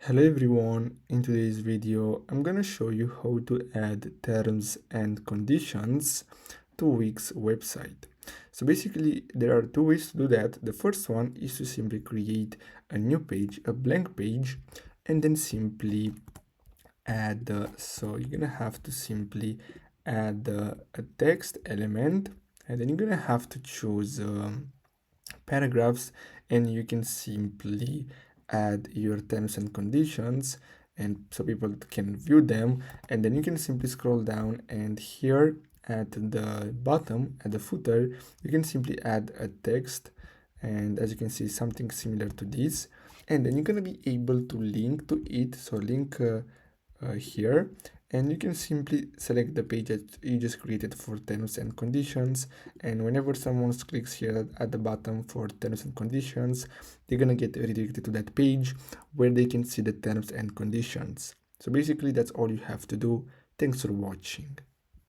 Hello everyone, in today's video I'm gonna show you how to add terms and conditions to Wix website. So basically there are two ways to do that. The first one is to simply create a new page, a blank page, and then simply add, so you're gonna have to simply add a text element, and then you're gonna have to choose paragraphs, and you can simply add your terms and conditions and so people can view them, and then you can simply scroll down, and here at the bottom at the footer you can simply add a text, and as you can see something similar to this, and then you're going to be able to link to it. So link here, and you can simply select the page that you just created for terms and conditions, and whenever someone clicks here at the bottom for terms and conditions, they're gonna get redirected to that page where they can see the terms and conditions. So basically that's all you have to do. Thanks for watching.